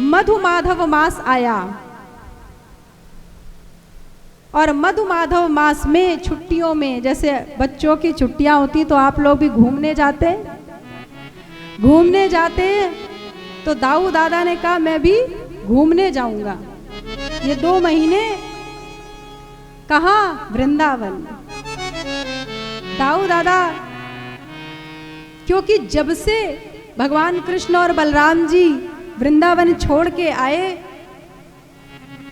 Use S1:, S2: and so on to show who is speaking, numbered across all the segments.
S1: मधु माधव मास आया और मधु माधव मास में छुट्टियों में, जैसे बच्चों की छुट्टियां होती तो आप लोग भी घूमने जाते तो दाऊ दादा ने कहा मैं भी घूमने जाऊंगा। ये 2 महीने कहाँ? वृंदावन। दाऊ दादा, क्योंकि जब से भगवान कृष्ण और बलराम जी वृंदावन छोड़ के आए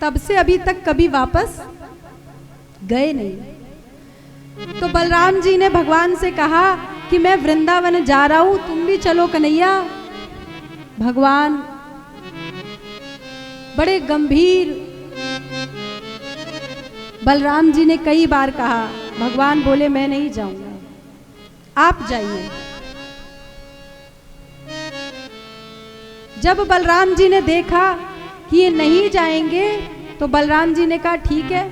S1: तब से अभी तक कभी वापस गए नहीं। तो बलराम जी ने भगवान से कहा कि मैं वृंदावन जा रहा हूं, तुम भी चलो कन्हैया। भगवान बड़े गंभीर, बलराम जी ने कई बार कहा, भगवान बोले मैं नहीं जाऊंगा, आप जाइए। जब बलराम जी ने देखा कि ये नहीं जाएंगे तो बलराम जी ने कहा ठीक है,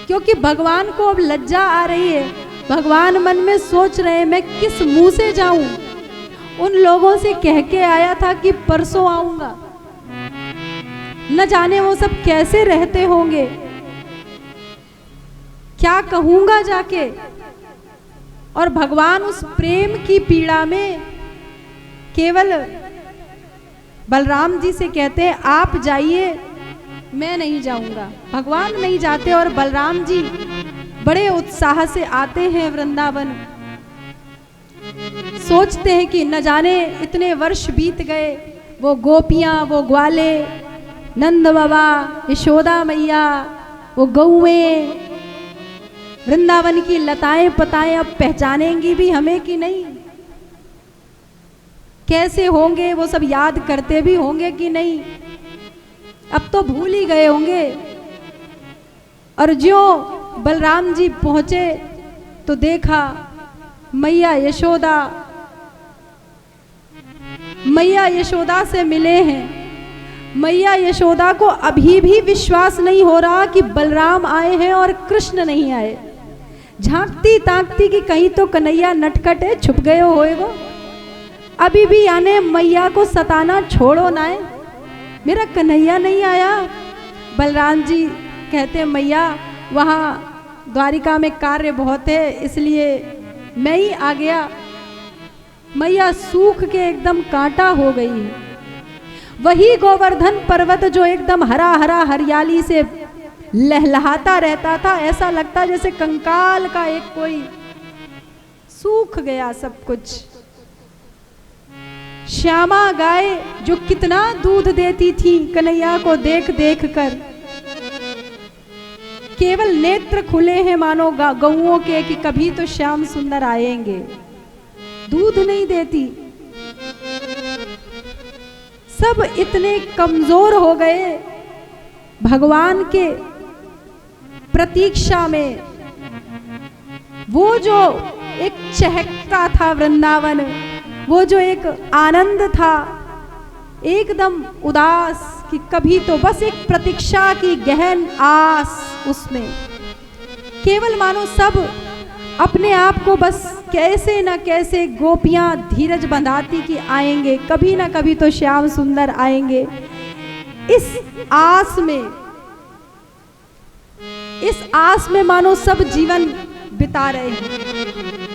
S1: क्योंकि भगवान को अब लज्जा आ रही है। भगवान मन में सोच रहे हैं मैं किस मुंह से जाऊं, उन लोगों से कह के आया था कि परसों आऊंगा, न जाने वो सब कैसे रहते होंगे, क्या कहूंगा जाके। और भगवान उस प्रेम की पीड़ा में केवल बलराम जी से कहते हैं आप जाइए, मैं नहीं जाऊंगा। भगवान नहीं जाते और बलराम जी बड़े उत्साह से आते हैं वृंदावन। सोचते हैं कि न जाने इतने वर्ष बीत गए, वो गोपियां, वो ग्वाले, नंद बाबा, यशोदा मैया, वो गौएं, वृंदावन की लताएं पताएं अब पहचानेंगी भी हमें कि नहीं, कैसे होंगे, वो सब याद करते भी होंगे कि नहीं, अब तो भूल ही गए होंगे। और जो बलराम जी पहुंचे तो देखा मैया यशोदा से मिले हैं। मैया यशोदा को अभी भी विश्वास नहीं हो रहा कि बलराम आए हैं और कृष्ण नहीं आए। झांकती ताकती कि कहीं तो कन्हैया नटखट है, छुप गए होएगो। अभी भी आने मैया को सताना छोड़ो ना, है मेरा कन्हैया नहीं आया। बलराम जी कहते मैया वहाँ द्वारिका में कार्य बहुत है इसलिए मैं ही आ गया। मैया सूख के एकदम कांटा हो गई। वही गोवर्धन पर्वत जो एकदम हरा हरा हरियाली से लहलहाता रहता था, ऐसा लगता जैसे कंकाल का एक कोई, सूख गया सब कुछ। श्यामा गाय जो कितना दूध देती थी कन्हैया को देख देख कर, केवल नेत्र खुले हैं मानो गौओं के कि कभी तो श्याम सुंदर आएंगे, दूध नहीं देती। सब इतने कमजोर हो गए भगवान के प्रतीक्षा में। वो जो एक चहकता था वृंदावन, वो जो एक आनंद था, एकदम उदास कि कभी तो बस एक प्रतीक्षा की गहन आस उसमें। केवल मानो सब अपने आप को बस कैसे न कैसे गोपियां धीरज बंधाती कि आएंगे, कभी ना कभी तो श्याम सुंदर आएंगे। इस आस में मानो सब जीवन बिता रहे हैं।